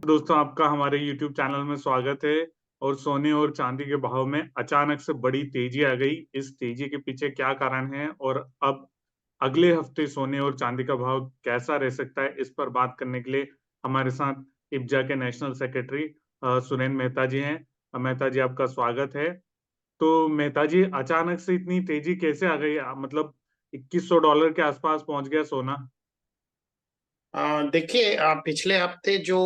दोस्तों, आपका हमारे YouTube चैनल में स्वागत है। और सोने और चांदी के भाव में अचानक से बड़ी तेजी आ गई। इस तेजी के पीछे क्या कारण है और अब अगले हफ्ते सोने और चांदी का भाव कैसा रह सकता है, इस पर बात करने के लिए हमारे साथ इब्जा के नेशनल सेक्रेटरी सुरेन मेहता जी हैं। मेहता जी, आपका स्वागत है। तो मेहता जी, अचानक से इतनी तेजी कैसे आ गई? मतलब $2100 के आसपास पहुंच गया सोना। देखिए, पिछले हफ्ते जो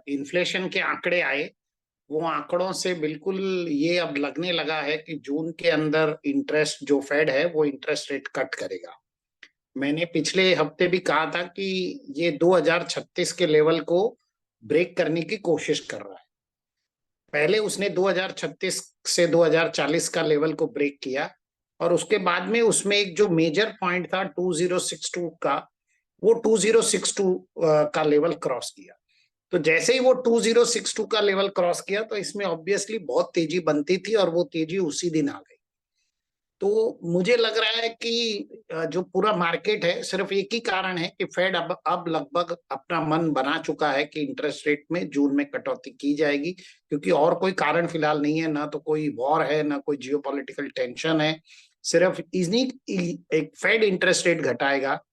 इन्फ्लेशन के आंकड़े आए, वो आंकड़ों से बिल्कुल ये अब लगने लगा है कि जून के अंदर इंटरेस्ट जो फेड है वो इंटरेस्ट रेट कट करेगा। मैंने पिछले हफ्ते भी कहा था कि ये 2036 के लेवल को ब्रेक करने की कोशिश कर रहा है। पहले उसने 2036 से 2040 का लेवल को ब्रेक किया और उसके बाद में उसमें एक जो मेजर पॉइंट था 2062 का, वो 2062 का लेवल क्रॉस किया। तो जैसे ही वो 2062 का लेवल क्रॉस किया तो इसमें ऑब्वियसली बहुत तेजी बनती थी और वो तेजी उसी दिन आ गई। तो मुझे लग रहा है कि जो पूरा मार्केट है, सिर्फ एक ही कारण है कि फेड अब लगभग अपना मन बना चुका है कि इंटरेस्ट रेट में जून में कटौती की जाएगी, क्योंकि और कोई कारण फिलहाल नहीं है। ना तो कोई वॉर है, ना कोई जियोपॉलिटिकल टेंशन है। सिर्फ इन्हीं एक फेड इंटरेस्ट रेट घटाएगा।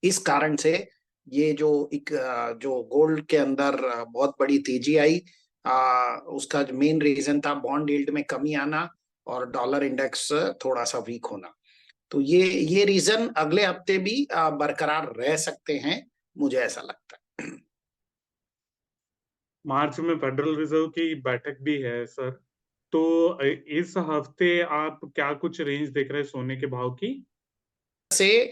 इस कारण से ये जो गोल्ड के अंदर बहुत बड़ी तेजी आई, उसका जो मेन रीजन था बॉन्ड यील्ड में कमी आना और डॉलर इंडेक्स थोड़ा सा वीक होना। तो ये रीजन अगले हफ्ते भी बरकरार रह सकते हैं, मुझे ऐसा लगता है। मार्च में फेडरल रिजर्व की बैठक भी है सर। तो इस हफ्ते आप क्या कुछ रेंज देख रहे हैं सोने के भाव की? से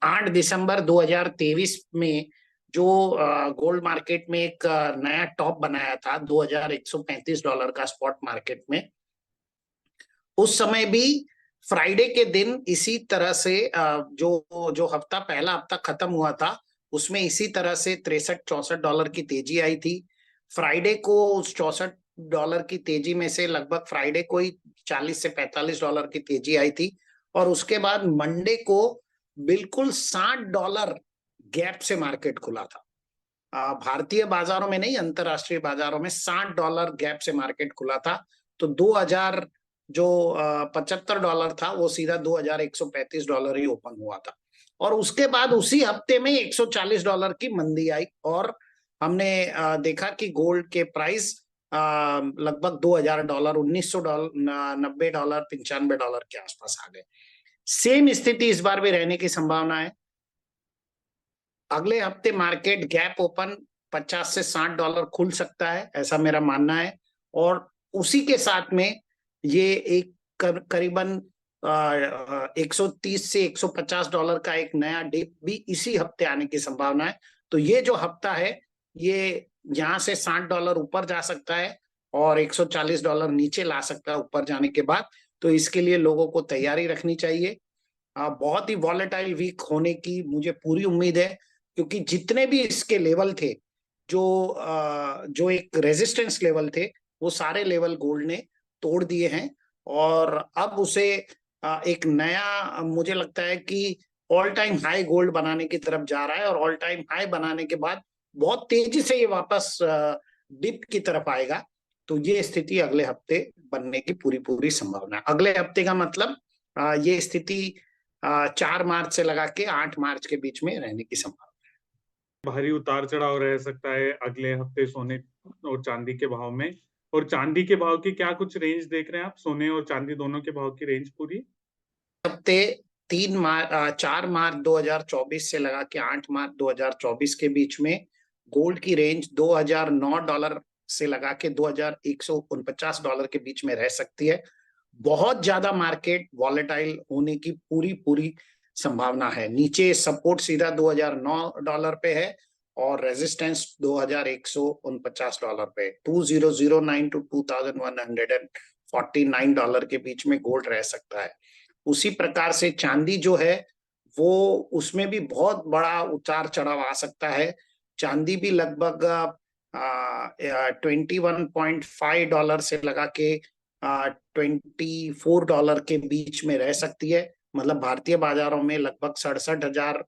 8 दिसंबर 2023 में जो गोल्ड मार्केट में एक नया टॉप बनाया था $2135 का स्पॉट मार्केट में, उस समय भी फ्राइडे के दिन इसी तरह से जो जो हफ्ता पहला हफ्ता खत्म हुआ था, उसमें इसी तरह से 63-64 डॉलर की तेजी आई थी। फ्राइडे को उस $64 की तेजी में से लगभग फ्राइडे को ही 40 से $45 की तेजी आई थी। और उसके बाद मंडे को बिल्कुल $60 गैप से मार्केट खुला था। भारतीय बाजारों में नहीं, अंतरराष्ट्रीय बाजारों में $60 गैप से मार्केट खुला था। तो 2000 जो $75 था, वो सीधा $2135 ही ओपन हुआ था। और उसके बाद उसी हफ्ते में $140 की मंदी आई और हमने देखा कि गोल्ड के प्राइस लगभग $2000, $1990, $90, $95 के आसपास आ गए। सेम स्थिति इस बार भी रहने की संभावना है। अगले हफ्ते मार्केट गैप ओपन 50 से $60 खुल सकता है, ऐसा मेरा मानना है। और उसी के साथ में ये एक करीबन 130 से $150 का एक नया डिप भी इसी हफ्ते आने की संभावना है। तो ये जो हफ्ता है, ये यहाँ से $60 ऊपर जा सकता है और $140 नीचे ला सकता है ऊपर जाने के बाद। तो इसके लिए लोगों को तैयारी रखनी चाहिए। बहुत ही वॉलेटाइल वीक होने की मुझे पूरी उम्मीद है, क्योंकि जितने भी इसके लेवल थे, जो एक रेजिस्टेंस लेवल थे, वो सारे लेवल गोल्ड ने तोड़ दिए हैं। और अब उसे एक नया, मुझे लगता है कि ऑल टाइम हाई गोल्ड बनाने की तरफ जा रहा है और ऑल टाइम हाई बनाने के बाद बहुत तेजी से ये वापस डिप की तरफ आएगा। तो ये स्थिति अगले हफ्ते बनने की पूरी पूरी संभावना है। अगले हफ्ते का मतलब ये स्थिति 4 मार्च से लगा के 8 मार्च के बीच में रहने की संभावना। भारी उतार चढ़ाव रह सकता है अगले हफ्ते सोने और चांदी के भाव में। और चांदी के भाव की क्या कुछ रेंज देख रहे हैं आप? सोने और चांदी दोनों के भाव की रेंज पूरी। हफ्ते 4 मार्च 2024 से लगा के 8 मार्च 2024 के बीच में गोल्ड की रेंज $2009 से लगा के $2149 के बीच में रह सकती है। बहुत ज्यादा मार्केट वॉलेटाइल होने की पूरी पूरी संभावना है। नीचे सपोर्ट सीधा $2009 पे है और रेजिस्टेंस $2149 पे। 2009 टू 2149 के बीच में गोल्ड रह सकता है। उसी प्रकार से चांदी जो है, वो उसमें भी बहुत बड़ा उतार चढ़ाव आ सकता है। चांदी भी लगभग $21.5 से लगा के $24 के बीच में रह सकती है। मतलब भारतीय बाजारों में लगभग 67,000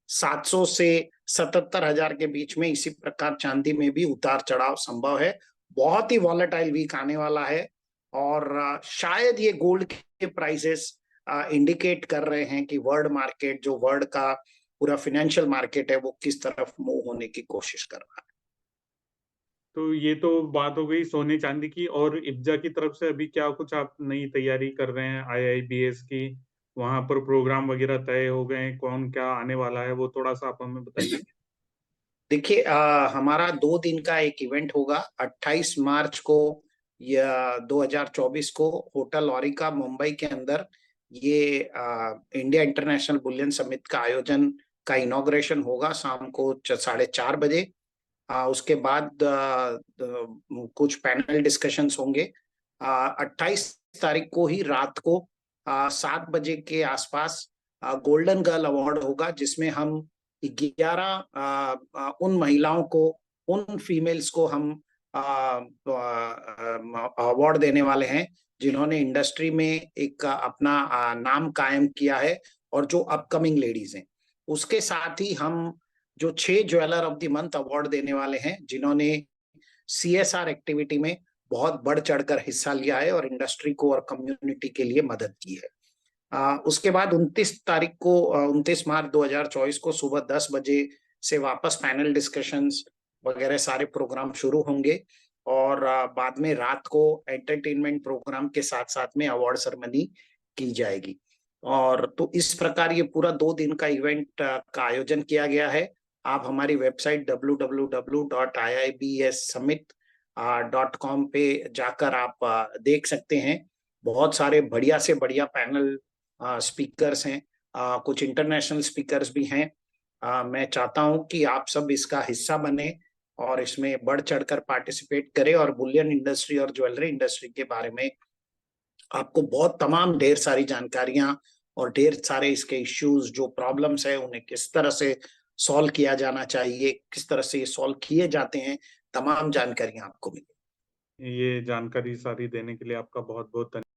700 से 77,000 के बीच में। इसी प्रकार चांदी में भी उतार चढ़ाव संभव है। बहुत ही वॉलेटाइल वीक आने वाला है और शायद ये गोल्ड के प्राइसेस इंडिकेट कर रहे हैं कि वर्ल्ड मार्केट, जो वर्ल्ड का पूरा फाइनेंशियल मार्केट है, वो किस तरफ मूव होने की कोशिश कर रहा है। तो ये तो बात हो गई सोने चांदी की। और इब्जा की तरफ से अभी क्या कुछ आप नई तैयारी कर रहे हैं आईआईबीएस की? वहां पर प्रोग्राम वगैरह तय हो गए हैं, कौन क्या आने वाला है, वो थोड़ा सा आप हमें बताइए। देखिए, हमारा 2 दिन का एक इवेंट होगा 28 मार्च को या 2024 को होटल औरिका मुंबई के अंदर। ये इंडिया इंटरनेशनल बुलियन समिट का आयोजन का इनॉग्रेशन होगा शाम को 4:30 बजे। उसके बाद कुछ पैनल डिस्कशंस होंगे। 28 तारीख को ही रात को 7 बजे के आसपास गोल्डन गर्ल अवार्ड होगा, जिसमें हम 11 उन महिलाओं को, उन फीमेल्स को हम अवार्ड देने वाले हैं जिन्होंने इंडस्ट्री में एक अपना नाम कायम किया है और जो अपकमिंग लेडीज हैं। उसके साथ ही हम जो 6 jeweller of the month award देने वाले हैं जिन्होंने सीएसआर एक्टिविटी में बहुत बढ़ चढ़कर हिस्सा लिया है और इंडस्ट्री को और कम्युनिटी के लिए मदद की है। उसके बाद 29 मार्च 2024 को सुबह 10 बजे से वापस पैनल डिस्कशंस वगैरह सारे प्रोग्राम शुरू होंगे और बाद में रात को एंटरटेनमेंट प्रोग्राम के साथ साथ में अवार्ड सेरेमनी की जाएगी। और तो इस प्रकार ये पूरा 2 दिन का इवेंट का आयोजन किया गया है। आप हमारी वेबसाइट www.iibssummit.com पे जाकर आप देख सकते हैं। बहुत सारे बढ़िया से बढ़िया पैनल स्पीकर्स हैं, कुछ इंटरनेशनल स्पीकर्स भी हैं। मैं चाहता हूं कि आप सब इसका हिस्सा बने और इसमें बढ़ चढ़कर पार्टिसिपेट करें और बुलियन इंडस्ट्री और ज्वेलरी इंडस्ट्री के बारे में आपको बहुत तमाम ढेर सारी जानकारियां और ढेर सारे इसके इश्यूज, जो प्रॉब्लम्स है, उन्हें किस तरह से सॉल्व किया जाना चाहिए, किस तरह से ये सॉल्व किए जाते हैं, तमाम जानकारियां आपको मिलें। ये जानकारी सारी देने के लिए आपका बहुत बहुत धन्यवाद।